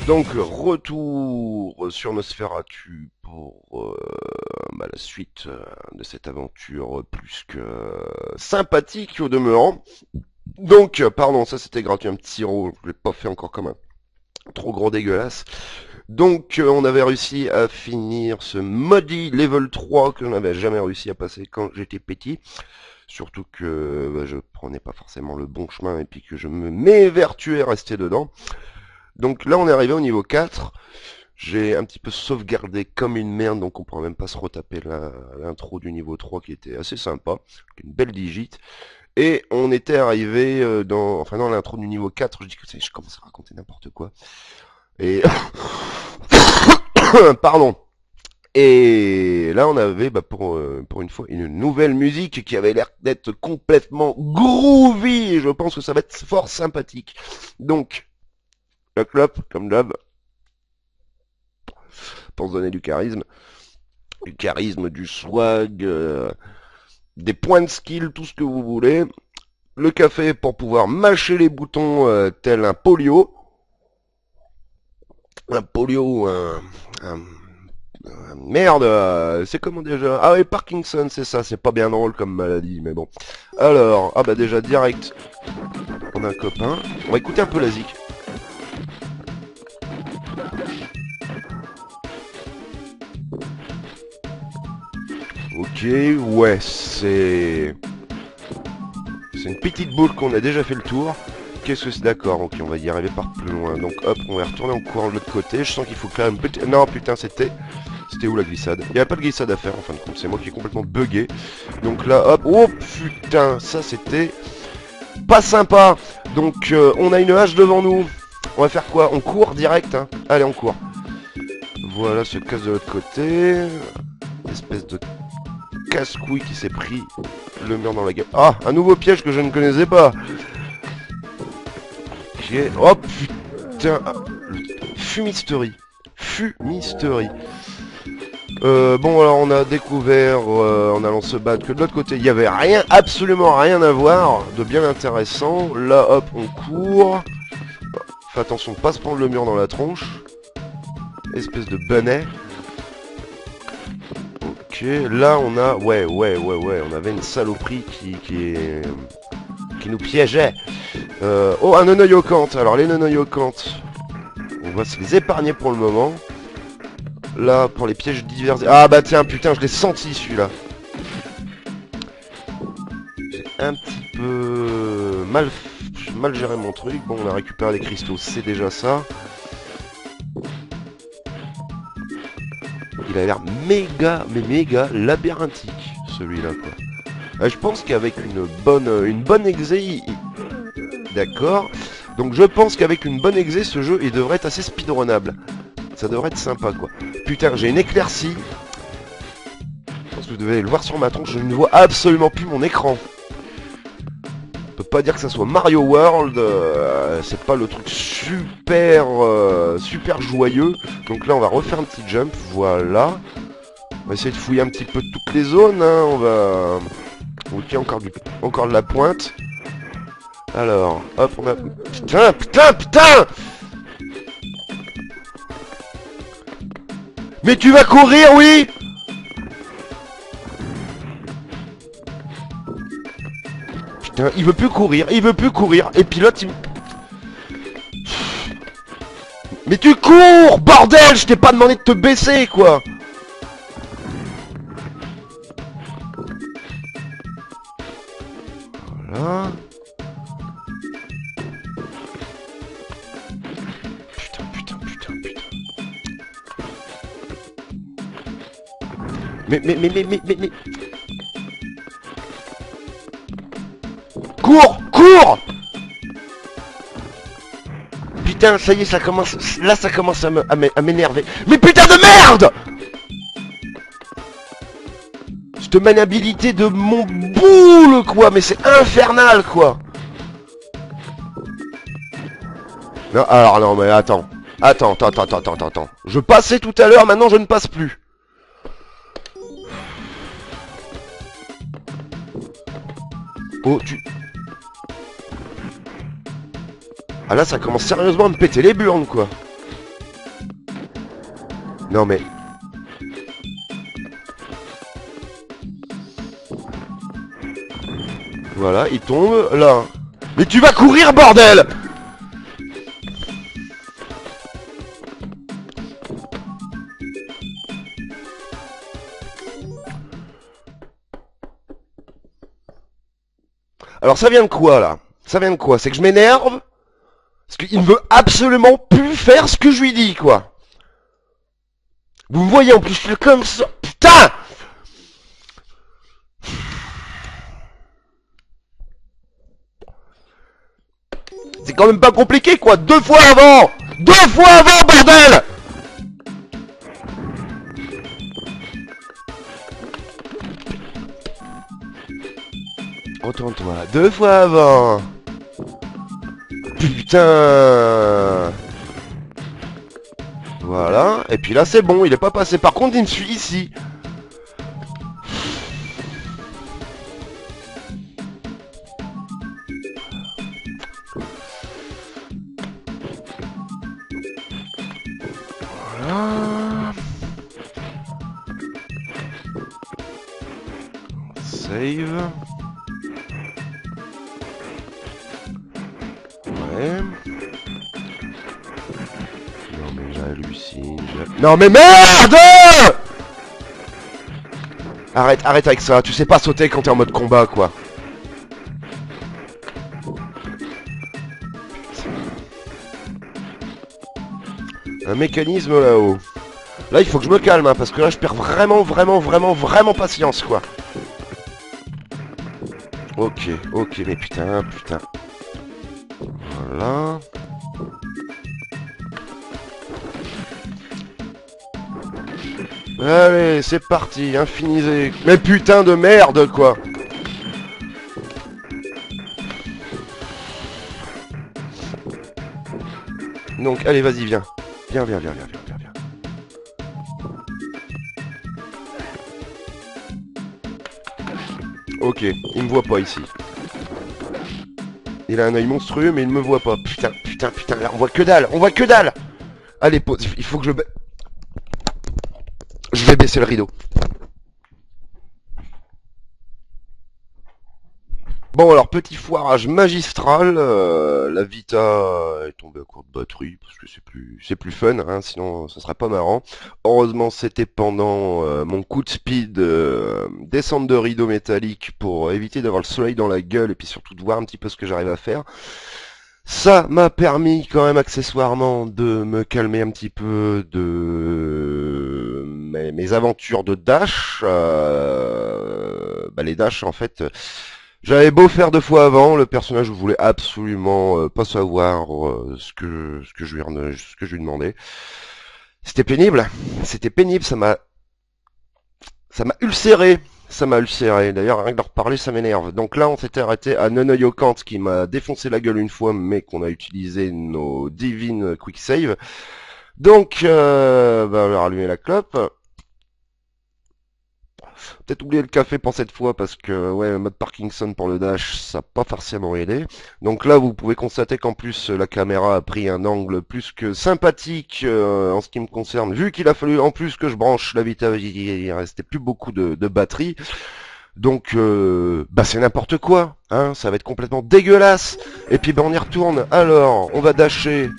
Donc, retour sur Nosferatu pour la suite de cette aventure plus que sympathique au demeurant. Donc, pardon, ça c'était gratuit, un petit rôle, je l'ai pas fait encore comme un trop gros dégueulasse. Donc, on avait réussi à finir ce maudit level 3 que je n'avais jamais réussi à passer quand j'étais petit. Surtout que je prenais pas forcément le bon chemin et puis que je me m'évertuais à rester dedans. Donc là, on est arrivé au niveau 4. J'ai un petit peu sauvegardé comme une merde, donc on pourra même pas se retaper l'intro du niveau 3 qui était assez sympa, une belle digite. Et on était arrivé dans l'intro du niveau 4, je dis que je commence à raconter n'importe quoi. Et pardon. Et là, on avait pour une fois une nouvelle musique qui avait l'air d'être complètement groovy. Et je pense que ça va être fort sympathique. Donc, la clope, comme d'hab, pour se donner du charisme, du swag, des points de skill, tout ce que vous voulez. Le café pour pouvoir mâcher les boutons tel un polio. Un polio, merde, c'est comment déjà? Ah oui, Parkinson, c'est ça, c'est pas bien drôle comme maladie, mais bon. Alors, ah bah déjà direct, on a un copain. On va écouter un peu la zik. Ok, ouais, c'est une petite boule qu'on a déjà fait le tour. Qu'est-ce que c'est? D'accord, ok, on va y arriver par plus loin. Donc hop, on va retourner en courant de l'autre côté. Je sens qu'il faut faire une petite... Non, putain, C'était où la glissade? Il n'y avait pas de glissade à faire en fin de compte, c'est moi qui est complètement bugué. Donc là, hop, oh putain, ça c'était pas sympa. Donc on a une hache devant nous. On va faire quoi? On court direct, hein. Allez, on court. Voilà, se casse de l'autre côté. Espèce de casse-couille qui s'est pris le mur dans la gueule. Ah, un nouveau piège que je ne connaissais pas. Ok. Oh putain. Fumisterie. Fumisterie. Bon, alors on a découvert en allant se battre que de l'autre côté il y avait rien, absolument rien à voir de bien intéressant. Là, hop, on court. Fais attention de pas se prendre le mur dans la tronche. Espèce de bonnet. Ok, là on a... Ouais, on avait une saloperie qui nous piégeait. Oh, un nonoyocante. Alors les nonoyocantes, on va se les épargner pour le moment. Là, pour les pièges divers... Ah bah tiens, putain, je l'ai senti celui-là. J'ai un petit peu mal géré mon truc. Bon, on a récupéré les cristaux, c'est déjà ça. Il a l'air méga, mais méga labyrinthique, celui-là, quoi. Je pense qu'avec une bonne exé... D'accord. Donc je pense qu'avec une bonne exé, ce jeu, il devrait être assez speedrunnable. Ça devrait être sympa, quoi. Putain, j'ai une éclaircie. Je pense que vous devez le voir sur ma tronche, je ne vois absolument plus mon écran. On peut pas dire que ça soit Mario World, c'est pas le truc super joyeux. Donc là, on va refaire un petit jump, voilà. On va essayer de fouiller un petit peu toutes les zones, hein. Ok, encore de la pointe. Alors, hop, on a... Putain! Mais tu vas courir, oui! Putain, il veut plus courir. Et puis l'autre, il... Mais tu cours, bordel! Je t'ai pas demandé de te baisser, quoi! Voilà. Putain. Mais... Cours! Putain, ça y est, ça commence... Là, ça commence à m'énerver. Mais putain de merde! Cette maniabilité de mon boule, quoi! Mais c'est infernal, quoi! Non, alors non, mais attends. Attends. Je passais tout à l'heure, maintenant je ne passe plus. Oh, Ah là, ça commence sérieusement à me péter les burnes, quoi. Non mais... Voilà, il tombe là. Mais tu vas courir, bordel! Alors ça vient de quoi, là? Ça vient de quoi? C'est que je m'énerve? Parce qu'il ne veut absolument plus faire ce que je lui dis, quoi. Vous me voyez, en plus, je fais comme ça. Putain! C'est quand même pas compliqué, quoi. 2 fois avant! 2 fois avant, bordel! Retourne-toi. 2 fois avant! Putain! Voilà. Et puis là, c'est bon. Il est pas passé. Par contre, il me suit ici. Voilà. Save. Ouais. Non mais j'hallucine. Non mais merde! Arrête avec ça. Tu sais pas sauter quand t'es en mode combat, quoi. Un mécanisme là-haut. Là, il faut que je me calme, hein, parce que là, je perds vraiment patience, quoi. Ok, mais putain. Voilà. Allez, c'est parti, infinisé. Mais putain de merde, quoi. Donc, allez, vas-y, viens. Viens. Ok, il me voit pas ici. Il a un œil monstrueux, mais il ne me voit pas. Putain, là, on voit que dalle. Allez, pause, il faut que je vais baisser le rideau. Bon alors petit foirage magistral, la Vita est tombée à court de batterie parce que c'est plus fun, hein, sinon ça serait pas marrant. Heureusement c'était pendant mon coup de speed descente de rideau métallique pour éviter d'avoir le soleil dans la gueule et puis surtout de voir un petit peu ce que j'arrive à faire. Ça m'a permis quand même accessoirement de me calmer un petit peu de mes aventures de dash. Les dash en fait. J'avais beau faire 2 fois avant, le personnage voulait absolument pas savoir ce que je lui demandais. C'était pénible, ça m'a ulcéré. D'ailleurs, rien que d'en reparler, ça m'énerve. Donc là, on s'était arrêté à Nonoyokant qui m'a défoncé la gueule une fois, mais qu'on a utilisé nos divines quick save. Donc, on va rallumer la clope. Peut-être oublié le café pour cette fois parce que ouais, mode Parkinson pour le dash, ça n'a pas forcément aidé. Donc là, vous pouvez constater qu'en plus la caméra a pris un angle plus que sympathique en ce qui me concerne. Vu qu'il a fallu en plus que je branche la Vita, il restait plus beaucoup de batterie. Donc c'est n'importe quoi, hein, ça va être complètement dégueulasse. Et puis on y retourne. Alors, on va dasher.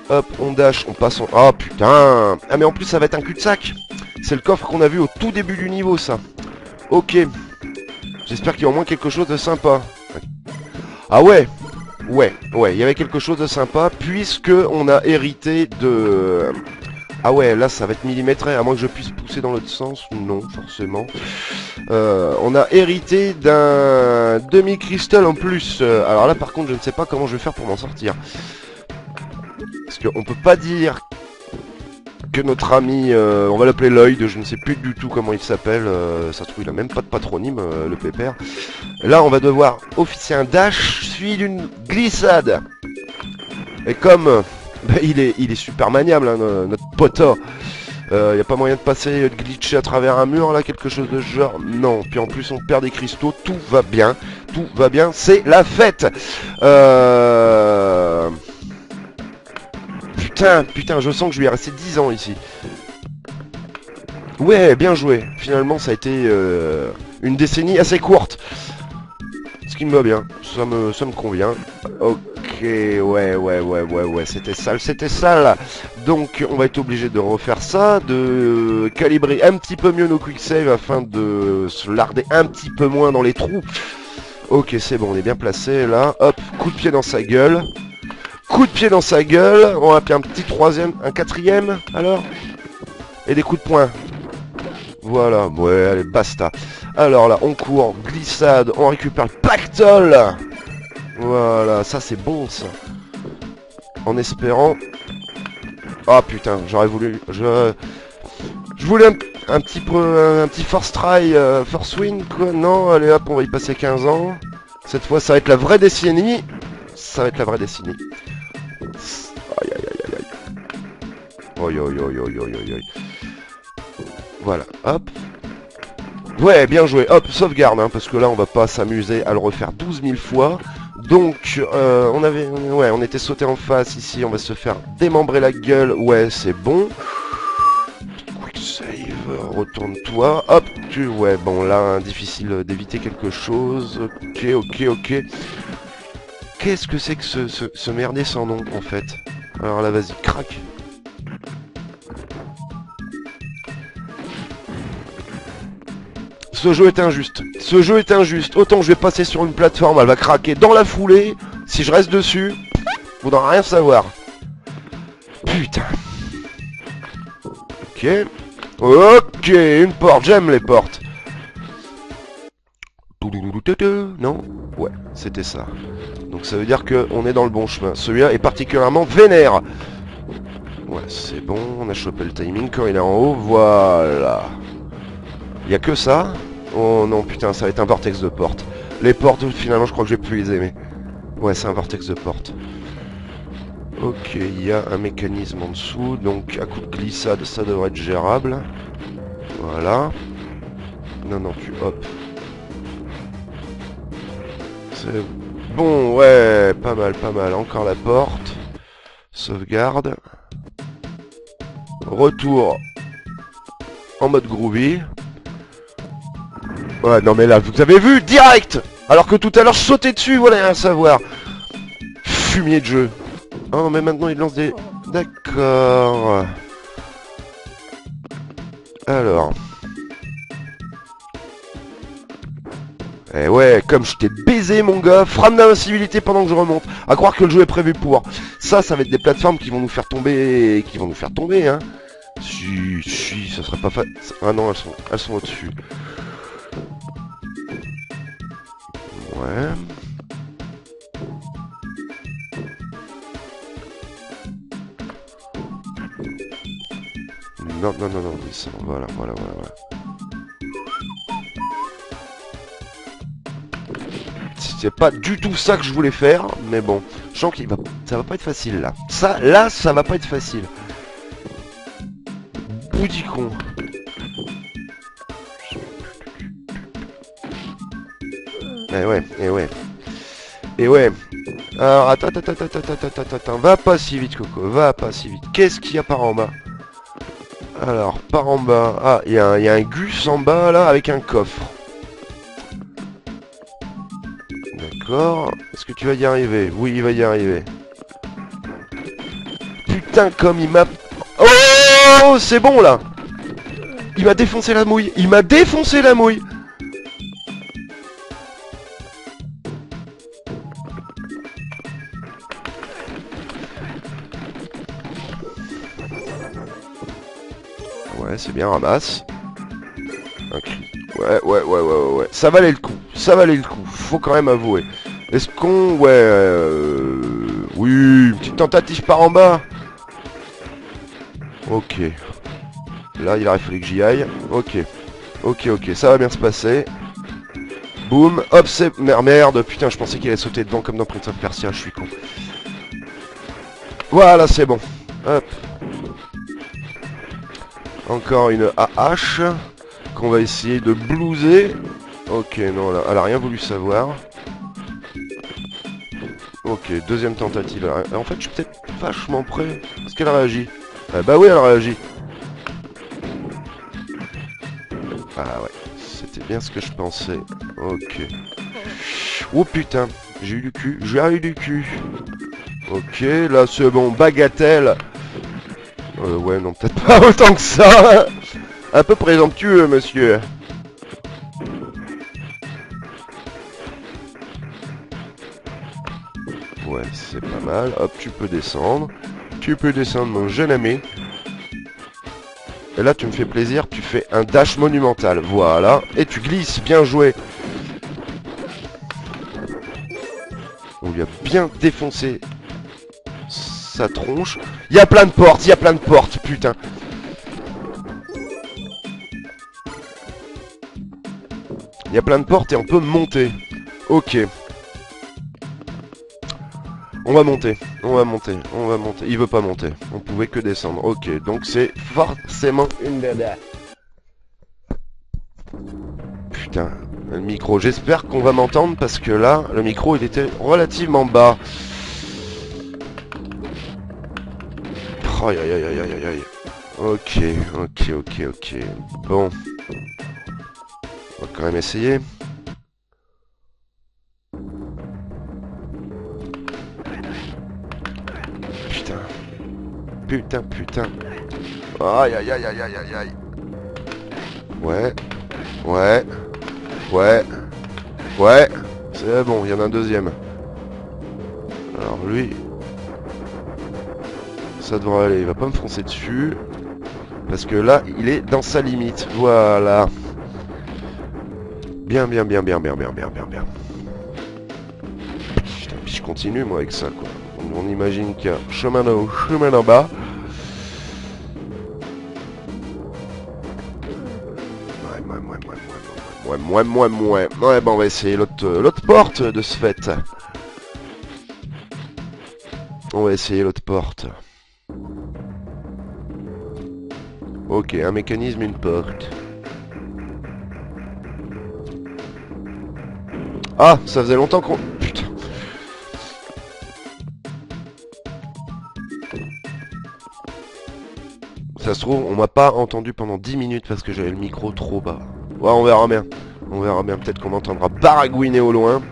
Hop, on dash, on passe en... Oh putain! Ah mais en plus ça va être un cul-de-sac. C'est le coffre qu'on a vu au tout début du niveau, ça. Ok. J'espère qu'il y a au moins quelque chose de sympa. Ah ouais. Ouais, il y avait quelque chose de sympa, puisque on a hérité de... Ah ouais, là ça va être millimétré, à moins que je puisse pousser dans l'autre sens. Non, forcément. On a hérité d'un demi-cristal en plus. Alors là par contre, je ne sais pas comment je vais faire pour m'en sortir. Parce qu'on peut pas dire que notre ami, on va l'appeler Lloyd, je ne sais plus du tout comment il s'appelle, ça se trouve il a même pas de patronyme, le pépère. Là on va devoir officier un dash suivi d'une glissade. Et comme il est super maniable, hein, notre pote. Y a pas moyen de passer, de glitcher à travers un mur là, quelque chose de ce genre. Non, puis en plus on perd des cristaux, tout va bien, c'est la fête. Putain, je sens que je lui ai resté 10 ans ici. Ouais, bien joué. Finalement, ça a été une décennie assez courte. Ce qui me va bien. Ça me convient. Ok, ouais. C'était sale, c'était sale. Donc, on va être obligé de refaire ça, de calibrer un petit peu mieux nos quick save afin de se larder un petit peu moins dans les trous. Ok, c'est bon, on est bien placé là. Hop, coup de pied dans sa gueule. Coup de pied dans sa gueule. On va appeler un petit troisième, un quatrième, alors. Et des coups de poing. Voilà, ouais, allez, basta. Alors là, on court, glissade, on récupère le pactole. Voilà, ça c'est bon ça. En espérant... Ah putain, j'aurais voulu... Je voulais un petit peu... Un petit force try, force win, quoi. Non, allez hop, on va y passer 15 ans. Cette fois, ça va être la vraie décennie. Ça va être la vraie décennie. Aïe, aïe, aïe, aïe, aïe. Oi, oi, oi, oi, oi, oi, oi. Voilà, hop. Ouais, bien joué. Hop, sauvegarde, hein, parce que là, on va pas s'amuser à le refaire 12 000 fois. Donc, on était sauté en face ici. On va se faire démembrer la gueule. Ouais, c'est bon. Quick save, retourne-toi. Hop, ouais, bon, là, hein, difficile d'éviter quelque chose. Ok. Qu'est-ce que c'est que ce merdier sans nom, en fait? Alors là, vas-y, craque. Ce jeu est injuste. Ce jeu est injuste. Autant je vais passer sur une plateforme, elle va craquer dans la foulée. Si je reste dessus, vous n'en rien savoir. Putain. Ok, une porte. J'aime les portes. Non? Ouais, c'était ça. Donc ça veut dire qu'on est dans le bon chemin. Celui-là est particulièrement vénère. Ouais, c'est bon. On a chopé le timing quand il est en haut. Voilà. Il y a que ça? Oh non, putain, ça va être un vortex de porte. Les portes, finalement, je crois que je vais plus les aimer. Ouais, c'est un vortex de porte. Ok, il y a un mécanisme en dessous, donc à coup de glissade, ça devrait être gérable. Voilà. Non, hop. C'est bon, ouais, pas mal. Encore la porte. Sauvegarde. Retour en mode groovy. Ouais, non mais là, vous avez vu, direct. Alors que tout à l'heure, je sautais dessus, voilà, à savoir. Fumier de jeu. Oh, mais maintenant, il lance des... D'accord. Alors. Eh ouais, comme je t'ai baisé, mon gars. Frame d'invincibilité pendant que je remonte. À croire que le jeu est prévu pour. Ça va être des plateformes qui vont nous faire tomber... Qui vont nous faire tomber, hein. Si, ça serait pas facile. Ah non, elles sont au-dessus. Ouais. Non, descends, voilà. C'est pas du tout ça que je voulais faire, mais bon, je sens ça va pas être facile là. Ça va pas être facile. Boudicon. Et ouais. Alors, attends. Va pas si vite, Coco. Va pas si vite. Qu'est-ce qu'il y a par en bas? Alors, par en bas... Ah, il y a un gus en bas, là, avec un coffre. D'accord. Est-ce que tu vas y arriver? Oui, il va y arriver. Putain, comme il m'a... Oh, c'est bon, là. Il m'a défoncé la mouille. Ouais, c'est bien, ramasse. Un cri. Ouais. Ça valait le coup. Faut quand même avouer. Est-ce qu'on... Ouais... Oui, une petite tentative par en bas. Ok. Là, il aurait fallu que j'y aille. Ok, ça va bien se passer. Boum, hop, c'est... Merde, putain, je pensais qu'il allait sauter devant comme dans Prince of Persia, je suis con. Voilà, c'est bon. Hop. Encore une AH qu'on va essayer de blouser. Ok, non, là, elle a rien voulu savoir. Ok, deuxième tentative. En fait, je suis peut-être vachement prêt. Est-ce qu'elle réagit? Bah oui, elle réagit. Ah ouais, c'était bien ce que je pensais. Ok. Oh putain, j'ai eu du cul, j'ai eu du cul. Ok, là c'est bon, bagatelle. Ouais, non, peut-être pas autant que ça. Un peu présomptueux, monsieur. Ouais, c'est pas mal. Hop, tu peux descendre. Tu peux descendre, mon jeune ami. Et là, tu me fais plaisir, tu fais un dash monumental. Voilà. Et tu glisses, bien joué. On lui a bien défoncé sa tronche. Il y a plein de portes, il y a plein de portes, putain. Il y a plein de portes et on peut monter. Ok. On va monter, on va monter, on va monter. Il veut pas monter. On pouvait que descendre. Ok, donc c'est forcément une dada. Putain, le micro. J'espère qu'on va m'entendre parce que là, le micro, il était relativement bas. Aïe aïe aïe aïe aïe aïe. Ok, ok, ok, ok. Bon. On va quand même essayer. Putain. Putain, putain. Aïe aïe aïe aïe aïe aïe aïe. Ouais. Ouais. Ouais. Ouais. C'est bon, il y en a un deuxième. Alors lui... Ça devrait aller, il va pas me foncer dessus. Parce que là, il est dans sa limite. Voilà. Bien, bien, bien, bien, bien, bien, bien, bien, bien. Putain, puis je continue moi avec ça quoi. On imagine qu'il y a chemin d'en haut, chemin d'en bas. Ouais, bon, on va essayer l'autre porte de ce fait. On va essayer l'autre porte. Ok, un mécanisme, une porte. Ah, ça faisait longtemps qu'on... Putain. Ça se trouve, on m'a pas entendu pendant 10 minutes parce que j'avais le micro trop bas. Ouais, on verra bien. On verra bien, peut-être qu'on m'entendra baragouiner au loin.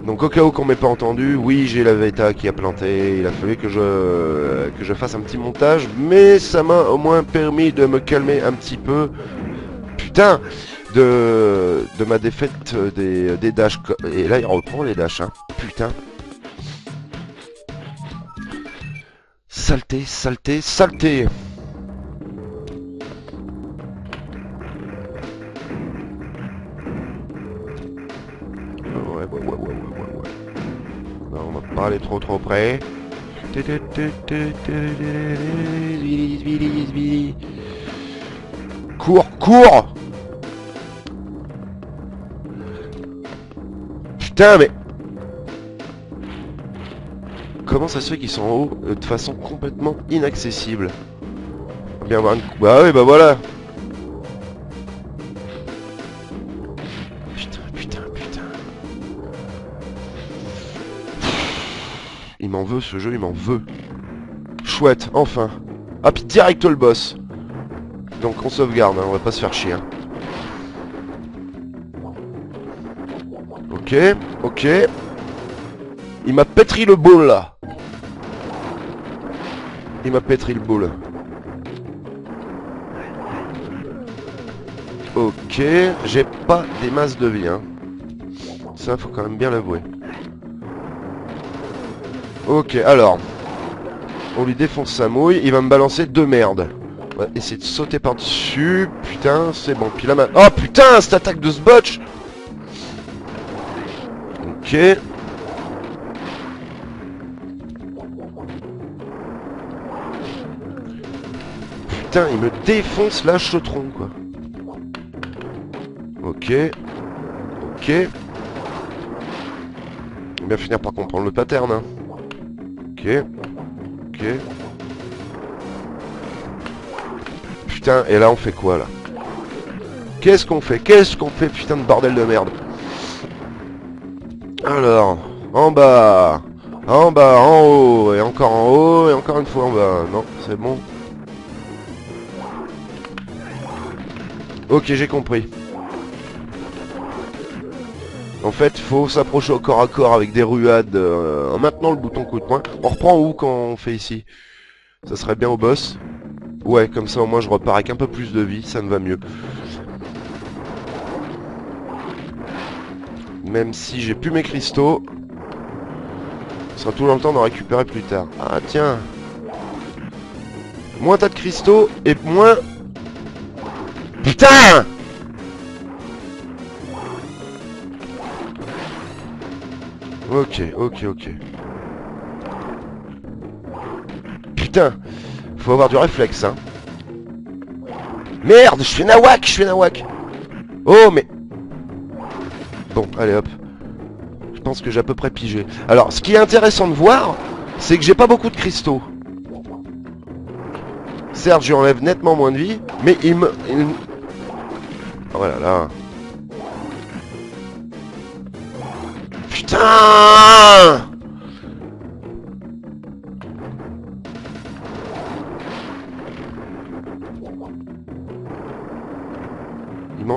Donc au cas où qu'on m'ait pas entendu, oui j'ai la Veta qui a planté, il a fallu que je fasse un petit montage, mais ça m'a au moins permis de me calmer un petit peu. Putain de ma défaite des dashs. Et là il reprend les dashs, hein. Putain. Saleté, saleté, saleté. Ouais. Non, on va pas aller trop près. Cours, cours. Putain, mais... Comment ça se fait qu'ils sont en haut de façon complètement inaccessible? Bien voir une... Bah oui, bah voilà. Putain. Il m'en veut ce jeu, il m'en veut. Chouette, enfin. Ah puis direct le boss. Donc on sauvegarde, hein, on va pas se faire chier. Hein. Ok. Il m'a pétri le boule là. Il m'a pétri le boule. Ok, j'ai pas des masses de vie. Hein. Ça, faut quand même bien l'avouer. Ok, alors. On lui défonce sa mouille. Il va me balancer deux merdes. On va essayer de sauter par-dessus. Putain, c'est bon. Puis là, oh putain, cette attaque de ce botch. Ok. Putain, il me défonce la chetron, quoi. Ok. On va bien finir par comprendre le pattern, hein. Ok. Putain, et là on fait quoi, là? Qu'est-ce qu'on fait, putain de bordel de merde? Alors, en bas, en haut, et encore une fois en bas. Non, c'est bon. Ok, j'ai compris. En fait, faut s'approcher au corps à corps avec des ruades en maintenant le bouton coup de poing. On reprend où quand on fait ici? Ça serait bien au boss. Ouais, comme ça au moins je repars avec un peu plus de vie, ça me va mieux. Même si j'ai plus mes cristaux, ce sera tout le temps d'en récupérer plus tard. Ah tiens. Moins t'as de cristaux et moins... Putain! Ok, ok, ok. Putain, faut avoir du réflexe, hein. Merde, je fais nawak. Oh, mais... Bon, allez hop. Je pense que j'ai à peu près pigé. Alors, ce qui est intéressant de voir, c'est que j'ai pas beaucoup de cristaux. Certes, je lui enlève nettement moins de vie, mais il me... Oh là là. Putain!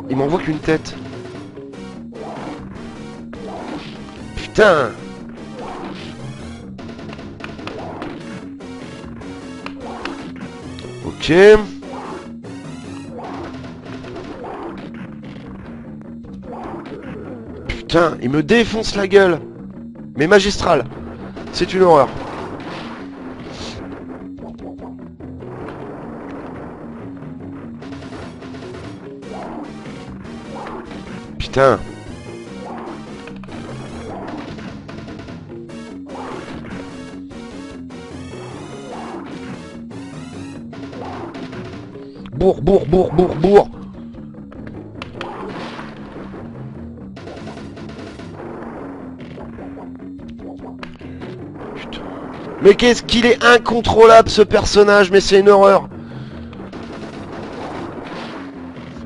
Il m'envoie qu'une tête. Putain! Ok. Putain, il me défonce la gueule. Mais magistral. C'est une horreur. Putain. Bourre. Putain. Mais qu'est-ce qu'il est incontrôlable ce personnage, mais c'est une horreur.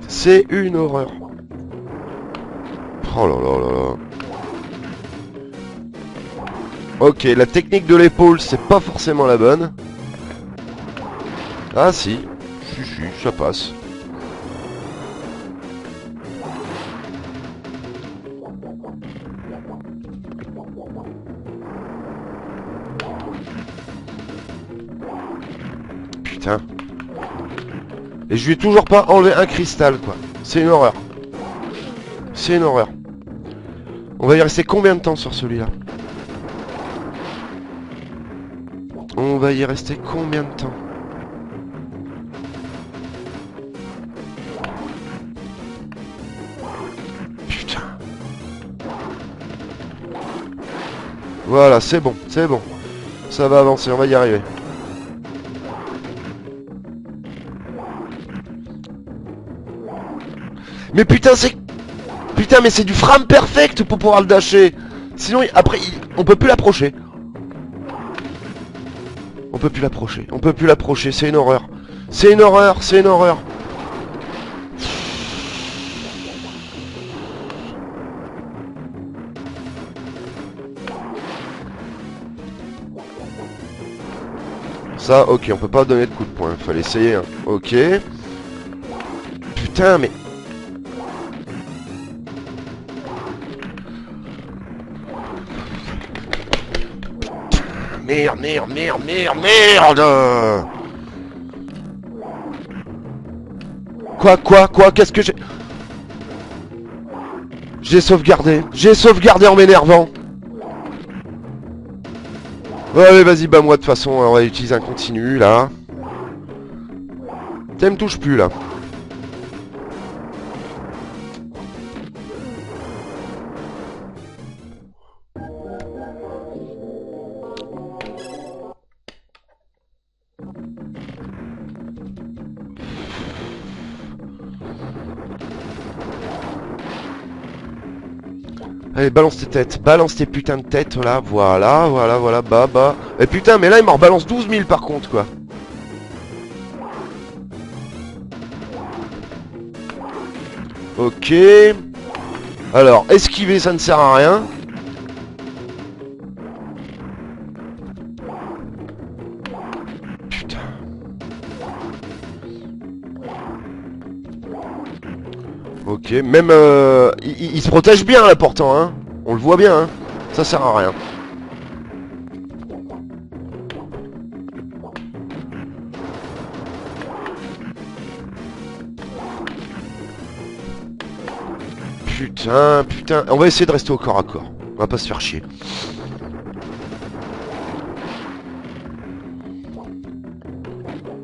C'est une horreur. Oh là là là là. Ok, la technique de l'épaule, c'est pas forcément la bonne. Ah si, ça passe. Putain. Et je lui ai toujours pas enlevé un cristal, quoi. C'est une horreur. C'est une horreur. On va y rester combien de temps sur celui-là? On va y rester combien de temps? Putain. Voilà, c'est bon. Ça va avancer, on va y arriver. Mais putain, c'est... Putain, mais c'est du frame perfect pour pouvoir le dasher. Sinon, après, on peut plus l'approcher. On peut plus l'approcher, c'est une horreur. C'est une horreur. Ça, ok, on peut pas donner de coup de poing. Fallait essayer, hein. Ok. Putain, mais... Merde. Quoi, qu'est-ce que j'ai... J'ai sauvegardé en m'énervant. Allez, vas-y, bah moi, de toute façon, on va utiliser un continu, là. Ça me touche plus, là. Allez, balance tes têtes, balance tes putains de têtes, là, voilà, bah. Et putain, mais là, il m'en rebalance 12 000 par contre, quoi. Ok. Alors, esquiver, ça ne sert à rien. Putain. Ok, même il se protège bien là pourtant, hein. On le voit bien, hein. Ça sert à rien. Putain, putain. On va essayer de rester au corps à corps. On va pas se faire chier.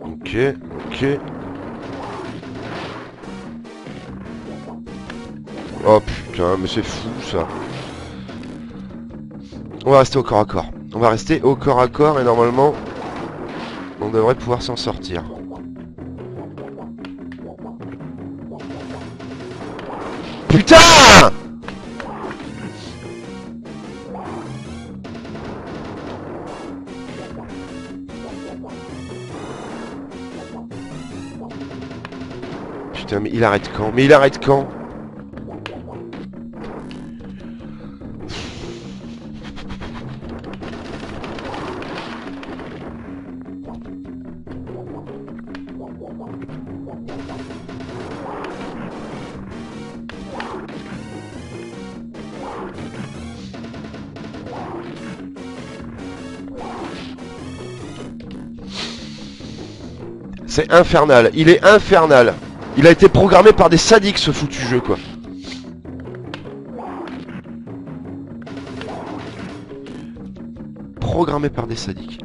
Ok, ok. Oh putain, mais c'est fou ça. On va rester au corps à corps. On va rester au corps à corps et normalement, on devrait pouvoir s'en sortir. Putain! Putain, mais il arrête quand? Mais il arrête quand? C'est infernal, il est infernal. Il a été programmé par des sadiques ce foutu jeu quoi. Programmé par des sadiques.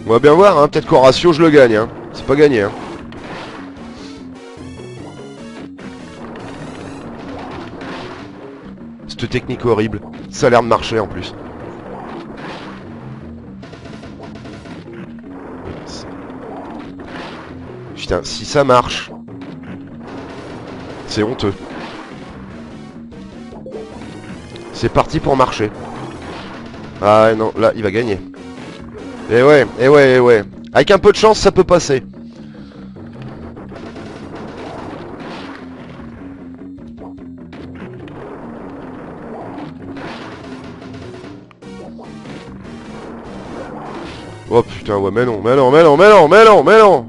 On va bien voir, hein. Peut-être qu'au ratio je le gagne, hein. C'est pas gagné, hein. Cette technique horrible. Ça a l'air de marcher en plus. Putain, si ça marche, c'est honteux. C'est parti pour marcher. Ah non, là, il va gagner. Eh ouais, eh ouais, eh ouais. Avec un peu de chance, ça peut passer. Oh putain, ouais, mais non, mais non, mais non, mais non, mais non, mais non.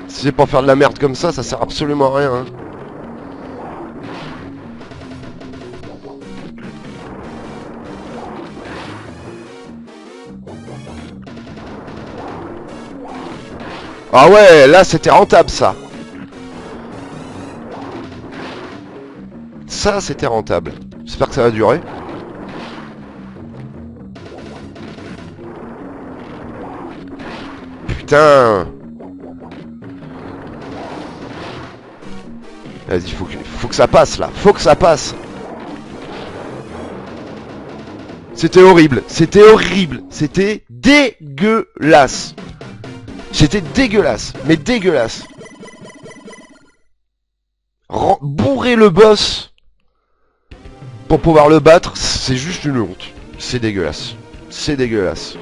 Si c'est pour faire de la merde comme ça sert absolument à rien, hein. Ah ouais, là c'était rentable ça. Ça c'était rentable. J'espère que ça va durer. Putain. Vas-y, faut que ça passe là. Faut que ça passe. C'était horrible. C'était horrible. C'était dégueulasse. C'était dégueulasse. Mais dégueulasse. Bourrer le boss pour pouvoir le battre, c'est juste une honte. C'est dégueulasse. C'est dégueulasse.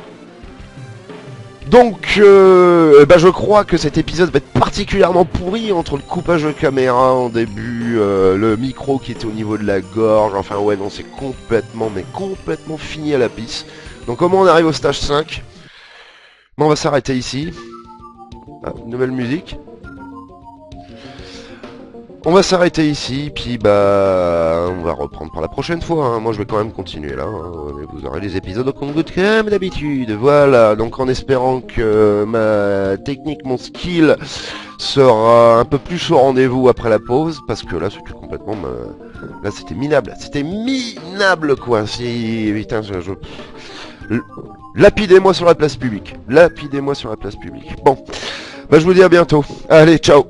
Donc, je crois que cet épisode va être particulièrement pourri entre le coupage de caméra en début, le micro qui était au niveau de la gorge, enfin ouais non c'est complètement, mais complètement fini à la pisse. Donc comment on arrive au stage 5? Bon, on va s'arrêter ici. Ah, nouvelle musique. On va s'arrêter ici, puis on va reprendre pour la prochaine fois, hein. Moi je vais quand même continuer là, hein. Vous aurez les épisodes au compte-gouttes comme d'habitude. Voilà, donc en espérant que ma technique, mon skill sera un peu plus au rendez-vous après la pause, parce que là c'était complètement... Là c'était minable, quoi. Si... Putain, lapidez-moi sur la place publique. Lapidez-moi sur la place publique. Bon, je vous dis à bientôt. Allez, ciao.